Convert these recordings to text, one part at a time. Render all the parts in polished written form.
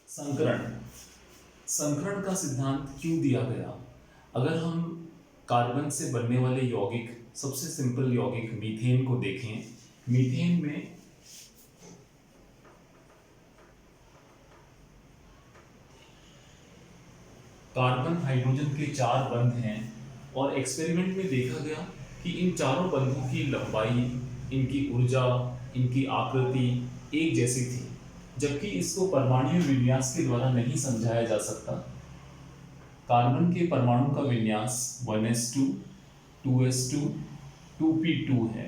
संकरण संकरण का सिद्धांत क्यों दिया गया? अगर हम कार्बन से बनने वाले यौगिक, सबसे सिंपल यौगिक मीथेन को देखें, मीथेन में कार्बन हाइड्रोजन के 4 बंध हैं और एक्सपेरिमेंट में देखा गया कि इन चारों बंधों की लंबाई, इनकी ऊर्जा, इनकी आकृति एक जैसी थी, जबकि इसको परमाणु विन्यास के द्वारा नहीं समझाया जा सकता। कार्बन के परमाणु का विन्यास 1s2, 2s2, 2p2 है।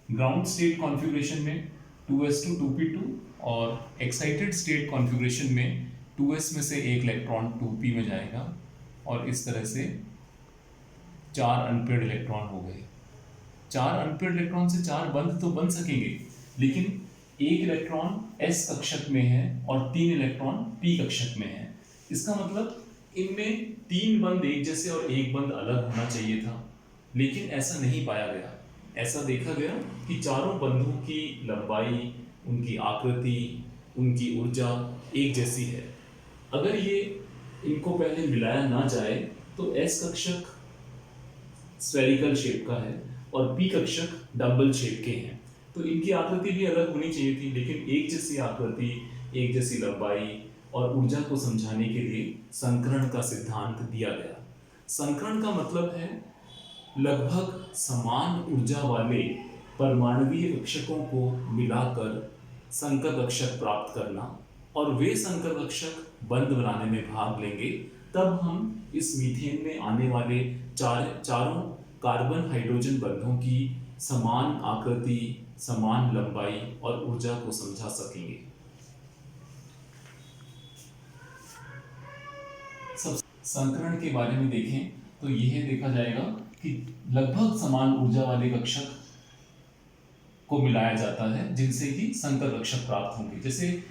ग्राउंड स्टेट कॉन्फ़िगरेशन में 2s2, 2p2 और एक्साइटेड स्टेट कॉन्फ़िगरेशन में 2s में से एक इलेक्ट्रॉन 2p में जाएगा और इस तरह से 4 अनपेयर्ड इलेक्ट्रॉन हो गए। 4 अनपेयर्ड इलेक्ट्रॉन से 4 बंध तो बन सकेंगे, लेकिन एक इलेक्ट्रॉन s कक्षक में है और 3 इलेक्ट्रॉन p कक्षक में है। इसका मतलब इनमें 3 बंध एक जैसे और एक बंध अलग होना चाहिए था, लेकिन ऐसा नहीं पाया गया। ऐसा देखा गया कि चारों बंधों की लंबाई, उनकी आकृति, उनकी ऊर्जा एक जैसी है। अगर ये इनको पहले मिलाया ना जाए तो s कक्षक स्फेरिकल शेप का है और p कक्षक डबल शेप के हैं, तो इनकी आकृति भी अलग होनी चाहिए थी, लेकिन एक जैसी आकृति, एक जैसी लंबाई और ऊर्जा को समझाने के लिए संकरण का सिद्धांत दिया गया। संकरण का मतलब है लगभग समान ऊर्जा वाले परमाणुवीय कक्षकों को मिलाकर संकर कक्षक प्राप्त करना, और वे संकर कक्षक बंध बनाने में भाग लेंगे, तब हम इस मीथेन में आने वाले चारों कार्बन हाइड्रोजन बंधों की समान आकृति, समान लंबाई और ऊर्जा को समझा सकेंगे। सब संकरण के बारे में देखें तो यह देखा जाएगा कि लगभग समान ऊर्जा वाले कक्षक को मिलाया जाता है, जिनसे कि संकर कक्षक प्राप्त होंगे। जैसे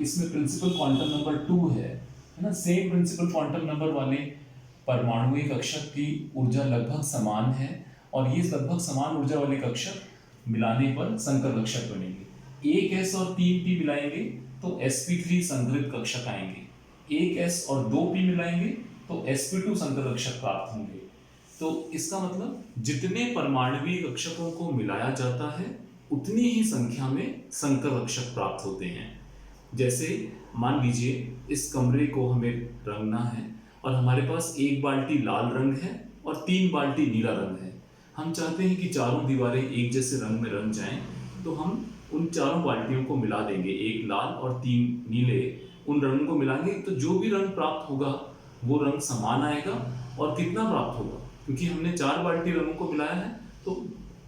इसमें प्रिंसिपल क्वांटम नंबर 2 है ना, सेम प्रिंसिपल क्वांटम नंबर वाले परमाणुवीय कक्षक की ऊर्जा लगभग समान है और ये लगभग समान ऊर्जा वाले कक्षक मिलाने पर संकर कक्षक बनेंगे। एक s और 3p मिलाएंगे तो sp3 संकरित कक्षक आएंगे। एक s और 2p मिलाएंगे तो sp2 संकर कक्षक प्राप्त होंगे। तो इसका मतलब जितने परमाणुवीय कक्षकों को मिलाया जाता है उतनी ही संख्या में संकर कक्षक प्राप्त होते हैं। जैसे मान लीजिए इस कमरे को हमें रंगना है और हमारे पास एक बाल्टी लाल रंग है और 3 बाल्टी नीला रंग है। हम चाहते हैं कि चारों दीवारें एक जैसे रंग में रंग जाएं, तो हम उन चारों बाल्टियों को मिला देंगे, एक लाल और 3 नीले, उन रंगों को मिलाएंगे तो जो भी रंग प्राप्त होगा वो रंग समान आएगा। और कितना प्राप्त होगा, क्योंकि हमने 4 बाल्टी रंगों को मिलाया है तो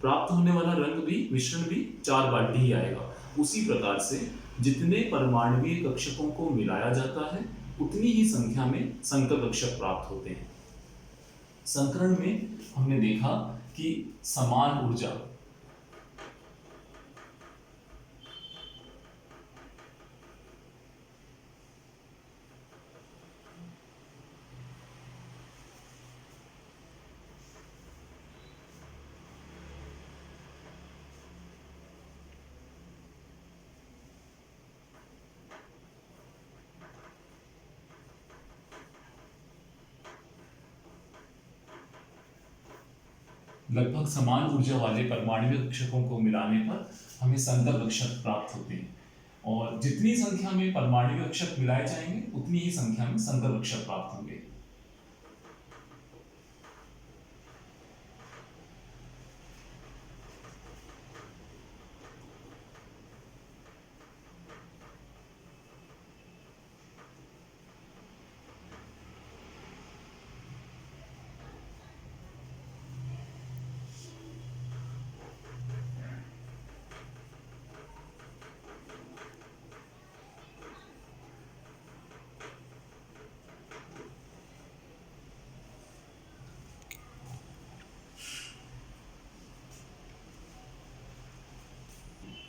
प्राप्त होने वाला रंग भी, मिश्रण भी 4 बाल्टी ही आएगा। उसी प्रकार से जितने परमाणुवीय कक्षकों को मिलाया जाता है उतनी ही संख्या में संकर कक्षक प्राप्त होते हैं। संकरण में हमने देखा कि समान ऊर्जा लगभग समान ऊर्जा वाले परमाणुवीय कक्षकों को मिलाने पर हमें संकर कक्षक प्राप्त होते हैं, और जितनी संख्या में परमाणुवीय कक्षक मिलाए जाएंगे उतनी ही संख्या में संकर कक्षक प्राप्त होंगे।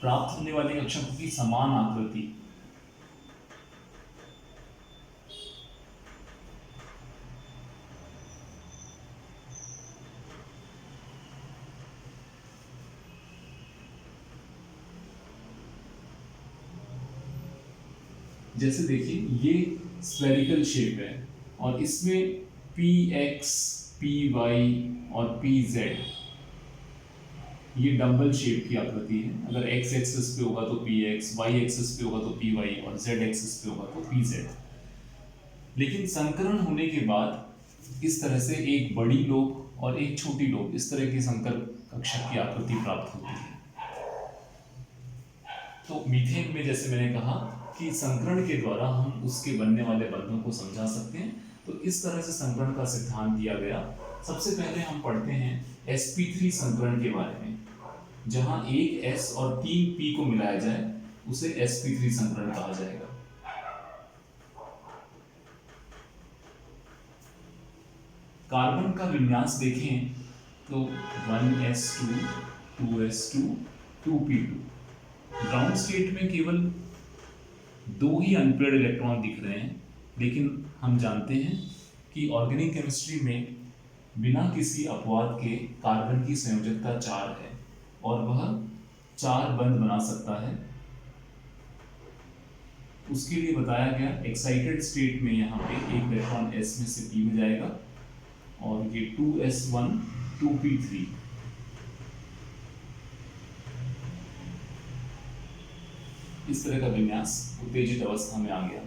प्राप्त होने वाले कक्षकों की समान आकृति जैसे देखिए ये स्फेरिकल शेप है और इसमें px, py और pz ये डंबल शेप की आकृति है। अगर x एक्सिस पे होगा तो px, y एक्सिस पे होगा तो py और z एक्सिस पे होगा तो pz। लेकिन संकरण होने के बाद इस तरह से एक बड़ी लोब और एक छोटी लोब, इस तरह की संकर कक्षक की आकृति प्राप्त होती है। तो मीथेन में जैसे मैंने कहा कि संकरण के द्वारा हम उसके बनने वाले बंधों को समझा सकते हैं। तो इस तरह से संकरण का सिद्धांत दिया गया। सबसे पहले हम पढ़ते हैं sp3 संकरण के बारे में। जहां एक s और 3 p को मिलाया जाए उसे sp3 संकरण कहा जाएगा। कार्बन का विन्यास देखें तो 1s2, 2s2, 2p2। Ground state में केवल 2 ही अनपेयर्ड इलेक्ट्रॉन दिख रहे हैं, लेकिन हम जानते हैं कि ऑर्गेनिक केमिस्ट्री में बिना किसी अपवाद के कार्बन की संयोजकता 4 है और वह 4 बंध बना सकता है। उसके लिए बताया गया एक्साइटेड स्टेट में यहाँ पे एक इलेक्ट्रॉन s में से p में जाएगा और ये 2s1, 2p3। इस तरह का विन्यास उत्तेजित अवस्था में आ गया।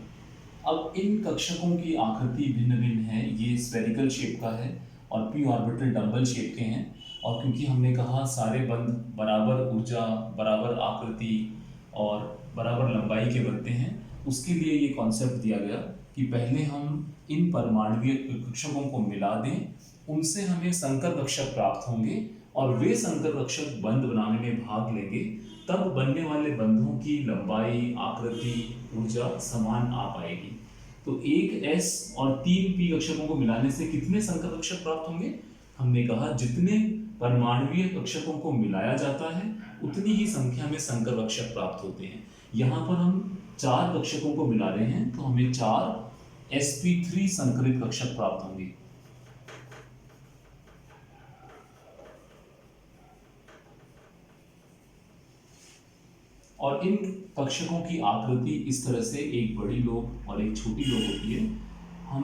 अब इन कक्षकों की आकृति भिन्न भिन्न है। ये स्फेरिकल शेप का है और p ऑर्बिटल डंबल शेप के हैं। और क्योंकि हमने कहा सारे बंध बराबर ऊर्जा, बराबर आकृति और बराबर लंबाई के बनते हैं, उसके लिए ये कॉन्सेप्ट दिया गया कि पहले हम इन परमाणुीय कक्षकों को मिला दें, उनसे हमें संकर कक्षक प्राप्त होंगे और वे संकर कक्षक बंध बनाने में भाग लेंगे। तब बनने वाले बंधों की लंबाई, आकृति, ऊर्जा समान आ पाएगी। तो एक s और 3 p कक्षकों को मिलाने से कितने संकर कक्षक प्राप्त होंगे? हमने कहा जितने परमाणुीय कक्षकों को मिलाया जाता है उतनी ही संख्या में संकर कक्षक प्राप्त होते हैं। यहाँ पर हम 4 कक्षकों को मिला रहे हैं तो हमें 4 sp3 संकरित कक्षक प्राप्त होंगे। और इन कक्षकों की आकृति इस तरह से एक बड़ी लोब और एक छोटी लोब होती है। हम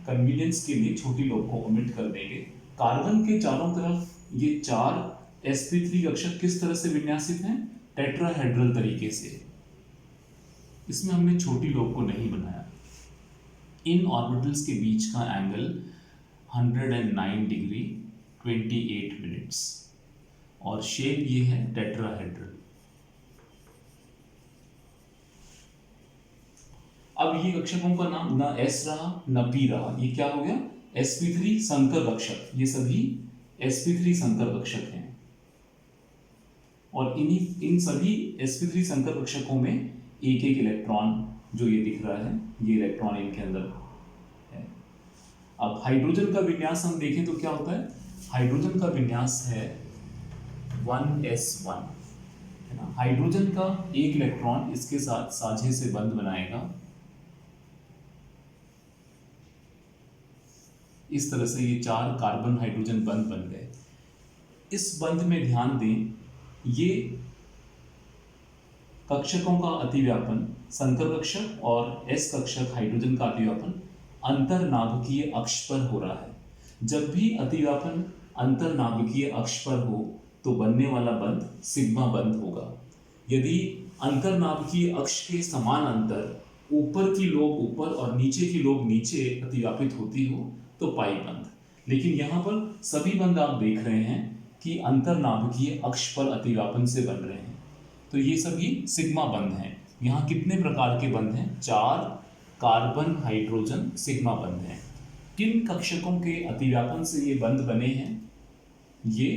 कन्वीनियंस के लिए छोटी लोब को ओमिट कर देंगे। कार्बन के चारों तरफ ये 4 sp3 कक्षक किस तरह से विन्यासित हैं? टेट्राहेड्रल तरीके से। इसमें हमने छोटी लोब को नहीं बनाया। इन ऑर्बिटल्स के बीच का एंगल 109 डिग्री 28 मिनट्स और शेप ये है टेट्राहेड्रल। अब ये कक्षकों का नाम ना s रहा ना p रहा, ये क्या हो गया? sp3 संकर कक्षक। ये सभी sp3 संकर कक्षक हैं और इन सभी sp3 संकर कक्षकों में एक एक इलेक्ट्रॉन जो ये दिख रहा है, ये इलेक्ट्रॉन इनके अंदर है। अब हाइड्रोजन का विन्यास हम देखें तो क्या होता है? हाइड्रोजन का विन्यास है 1s1, है ना। हाइड्रोजन का एक इलेक्ट्रॉन इसके साथ साझे से बंध बनाएगा। इस तरह से ये 4 कार्बन हाइड्रोजन बंध बन गए। इस बंध में ध्यान दें, ये कक्षकों का अतिव्यापन संकर कक्षक और s कक्षक हाइड्रोजन का अतिव्यापन अंतरनाभिकीय अक्ष पर हो रहा है। जब भी अतिव्यापन अंतरनाभिकीय अक्ष पर हो तो बनने वाला बंध सिग्मा बंध होगा। यदि अंतरनाभिकीय अक्ष के समान अंतर ऊपर की लोब ऊपर और नीचे की लोब नीचे अतिव्यापित होती हो तो पाई बंध। लेकिन यहाँ पर सभी बंध आप देख रहे हैं कि अंतरनाभिकीय अक्ष पर अतिव्यापन से बन रहे हैं, तो ये सभी सिग्मा बंध हैं। यहाँ कितने प्रकार के बंध हैं? 4 कार्बन हाइड्रोजन सिग्मा बंध हैं। किन कक्षकों के अतिव्यापन से ये बंध बने हैं? ये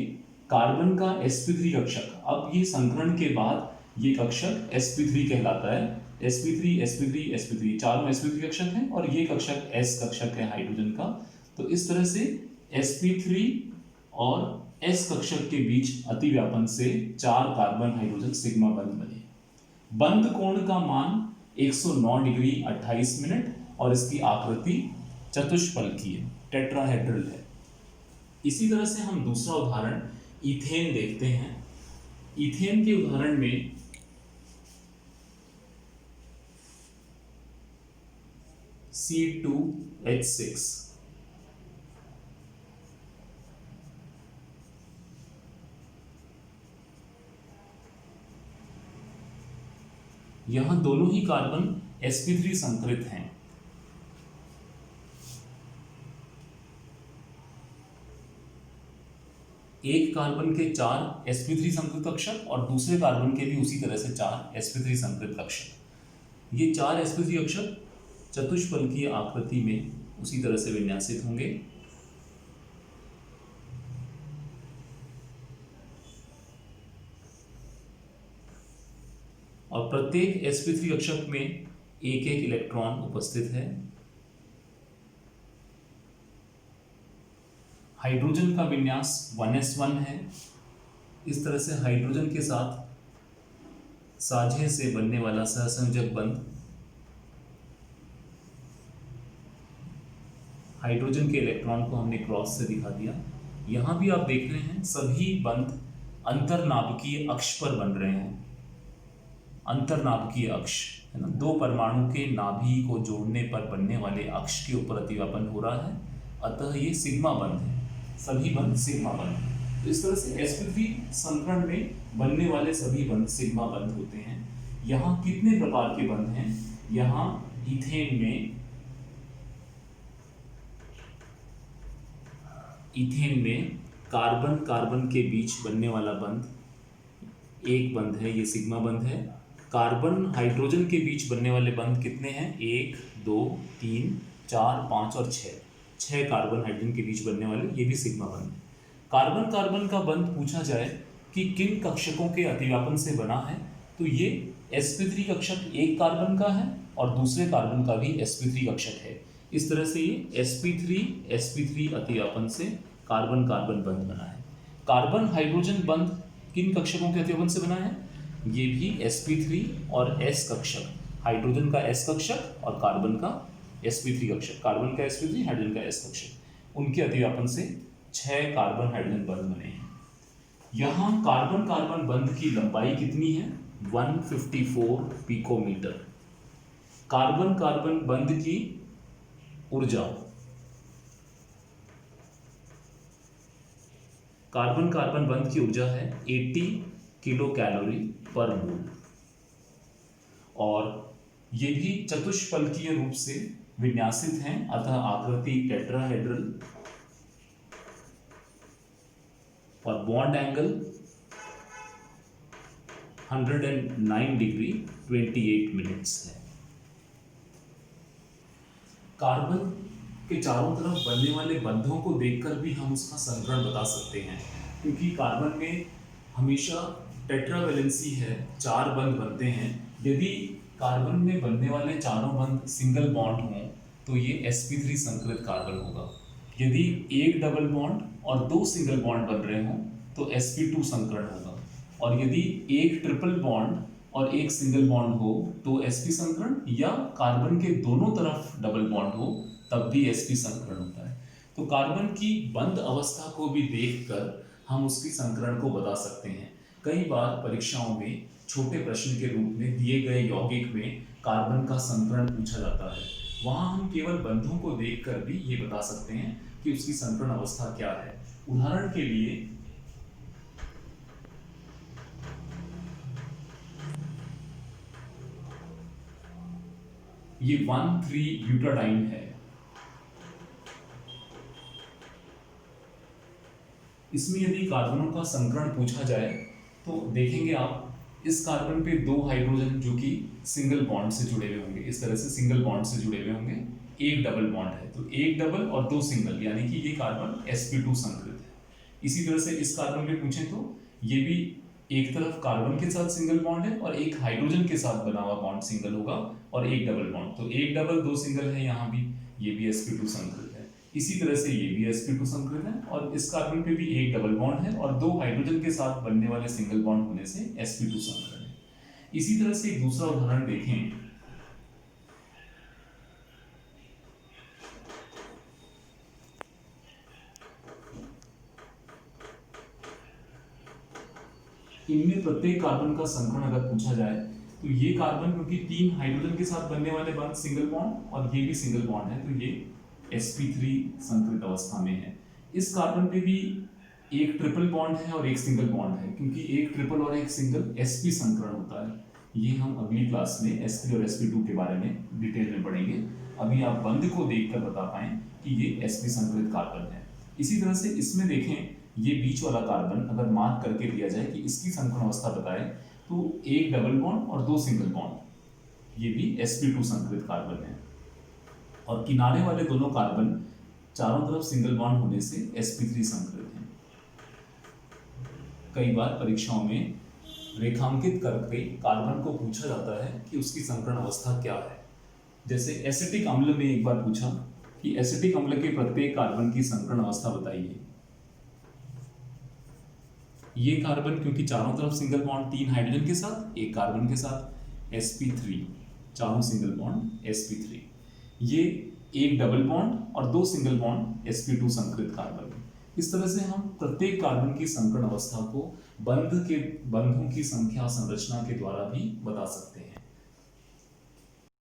कार्बन का sp3 कक्षक। अब ये संकरण के बाद ये कक्षक sp3 कहलाता है। sp3 sp3 sp3 चारों sp3 कक्षक हैं और ये कक्षक s कक्षक है हाइड्रोजन का। तो इस तरह से sp3 और s कक्षक के बीच अतिव्यापन से 4 कार्बन हाइड्रोजन सिग्मा बंध बने। बंध कोण का मान 109 डिग्री 28 मिनट और इसकी आकृति चतुष्फलकीय टेट्राहेड्रल है। इसी तरह से हम दूसरा उदाहरण इथेन देखते हैं। इथेन के उदाहरण में C2H6। यहां दोनों ही कार्बन sp3 संकरित हैं। एक कार्बन के 4 sp3 संकरित कक्षक और दूसरे कार्बन के भी उसी तरह से 4 sp3 संकरित कक्षक। ये 4 sp3 कक्षक चतुष्फलकीय आकृति में उसी तरह से विन्यासित होंगे। और प्रत्येक sp3 कक्षक में एक एक इलेक्ट्रॉन उपस्थित है। हाइड्रोजन का विन्यास 1s1 है। इस तरह से हाइड्रोजन के साथ साझे से बनने वाला सहसंयोजक बंध हाइड्रोजन के इलेक्ट्रॉन को हमने क्रॉस से दिखा दिया। यहां भी आप देख रहे हैं सभी बंध अंतरनाभिकीय अक्ष पर बन रहे हैं। अंतरनाभिकीय अक्ष है ना, दो परमाणु के नाभि को जोड़ने पर बनने वाले अक्ष के ऊपर अतिव्यापन हो रहा है, अतः ये सिग्मा बंध है। सभी बंध सिग्मा बंध। तो इस तरह से sp3 संकरण में बनने वाले सभी बंध सिग्मा बंध होते हैं। यहाँ कितने प्रकार के बंध हैं? यहाँ इथेन में कार्बन कार्बन के बीच बनने वाला बंध एक बंध है, ये सिग्मा बंध है। कार्बन हाइड्रोजन के बीच बनने वाले बंध कितने हैं? 1 2 3 4 5 और 6 कार्बन हाइड्रोजन के बीच बनने वाले, ये भी सिग्मा बंध है। कार्बन कार्बन का बंध पूछा जाए कि किन कक्षकों के अतिव्यापन से बना है, तो ये sp3 कक्षक एक कार्बन का है और दूसरे कार्बन का भी sp3 कक्षक है। इस तरह से ये sp3 अतिव्यापन से कार्बन कार्बन बंध बना है। कार्बन हाइड्रोजन बंध किन कक्षकों के अतिव्यापन से बना है? ये भी sp3 और s कक्षक, हाइड्रोजन का s कक्षक और कार्बन का sp3 कक्षक, कार्बन का sp3 हाइड्रोजन का s कक्षक, उनके अतिव्यापन से 6 कार्बन हाइड्रोजन बंध बने हैं। यहाँ कार्बन कार्बन बंध की लंबाई कितनी है? 154 पिकोमीटर। कार्बन कार्बन बंध की ऊर्जा, कार्बन कार्बन बंध की ऊर्जा है 80 किलो कैलोरी पर मोल। और ये भी चतुष्फलकीय रूप से विन्यासित हैं, अतः आकृति टेट्राहेड्रल और बॉन्ड एंगल 109 डिग्री 28 मिनट्स है। कार्बन के चारों तरफ बनने वाले बंधों को देखकर भी हम उसका संकरण बता सकते हैं, क्योंकि कार्बन में हमेशा टेट्रावैलेंसी है, 4 बंध बनते हैं। यदि कार्बन में बनने वाले चारों बंध सिंगल बॉन्ड हों तो ये sp3 संकरित कार्बन होगा। यदि एक डबल बॉन्ड और 2 सिंगल बॉन्ड बन रहे हों तो sp2 संकरण होगा, और यदि एक ट्रिपल बॉन्ड और एक सिंगल बॉन्ड हो तो sp संकरण, या कार्बन के दोनों तरफ डबल बॉन्ड हो तब भी sp संकरण होता है। तो कार्बन की बंध अवस्था को भी देखकर हम उसकी संकरण को बता सकते हैं। कई बार परीक्षाओं में छोटे प्रश्न के रूप में दिए गए यौगिक में कार्बन का संकरण पूछा जाता है, वहां हम केवल बंधों को देखकर भी ये बता सकते हैं कि उसकी संकरण अवस्था क्या है। उदाहरण के लिए ये 1,3 ब्यूटाडाइन है। इसमें यदि कार्बनों का संकरण पूछा जाए तो देखेंगे आप, इस कार्बन पे 2 हाइड्रोजन जो कि सिंगल बॉन्ड से जुड़े हुए होंगे, इस तरह से सिंगल बॉन्ड से जुड़े हुए होंगे, एक डबल बॉन्ड है, तो एक डबल और 2 सिंगल, यानी कि ये कार्बन sp2 संकरित है। इसी तरह से इस कार्बन में पूछें तो ये भी एक तरफ कार्बन के साथ सिंगल बॉन्ड है और एक हाइड्रोजन के साथ बना हुआ बॉन्ड सिंगल होगा, और एक डबल बॉन्ड, तो एक डबल 2 सिंगल है यहाँ भी, ये भी sp2 संकरित है। इसी तरह से ये भी sp2 संकरित है, और इस कार्बन पे भी एक डबल बॉन्ड है और 2 हाइड्रोजन के साथ बनने वाले सिंगल बॉन्ड होने से sp2 संकरण है। इसी तरह से एक दूसरा उदाहरण देखें। इनमें प्रत्येक कार्बन का संकरण अगर पूछा जाए तो ये कार्बन क्योंकि 3 हाइड्रोजन के साथ बनने वाले बंध सिंगल बॉन्ड और ये भी सिंगल बॉन्ड है, तो ये sp3 संकरित अवस्था में है। इस कार्बन पे भी एक ट्रिपल बॉन्ड है और एक सिंगल बॉन्ड है, क्योंकि एक ट्रिपल और एक सिंगल sp संकरण होता है। ये हम अगली क्लास में sp और sp2 के बारे में डिटेल में पढ़ेंगे। अभी आप बंध को देखकर बता पाएं कि ये sp संकरित कार्बन है। इसी तरह से इसमें देखें, ये बीच वाला कार्बन अगर मार्क करके दिया जाए कि इसकी संकरण अवस्था बताए, तो एक डबल बॉन्ड और 2 सिंगल बॉन्ड, ये भी sp2 संकरित कार्बन है। और किनारे वाले दोनों कार्बन चारों तरफ सिंगल बॉन्ड होने से sp3 संकरित हैं। कई बार परीक्षाओं में रेखांकित करके कार्बन को पूछा जाता है कि उसकी संकरण अवस्था क्या है। जैसे एसिटिक अम्ल में एक बार पूछा कि एसिटिक अम्ल के प्रत्येक कार्बन की संकरण अवस्था बताइए। ये कार्बन क्योंकि चारों तरफ सिंगल बॉन्ड 3 हाइड्रोजन के साथ, एक कार्बन के साथ sp3, चारों सिंगल बॉन्ड sp3, ये एक डबल बॉन्ड और 2 सिंगल बॉन्ड sp2 संकरित कार्बन। इस तरह से हम प्रत्येक कार्बन की संकरण अवस्था को बंधों की संख्या संरचना के द्वारा भी बता सकते हैं।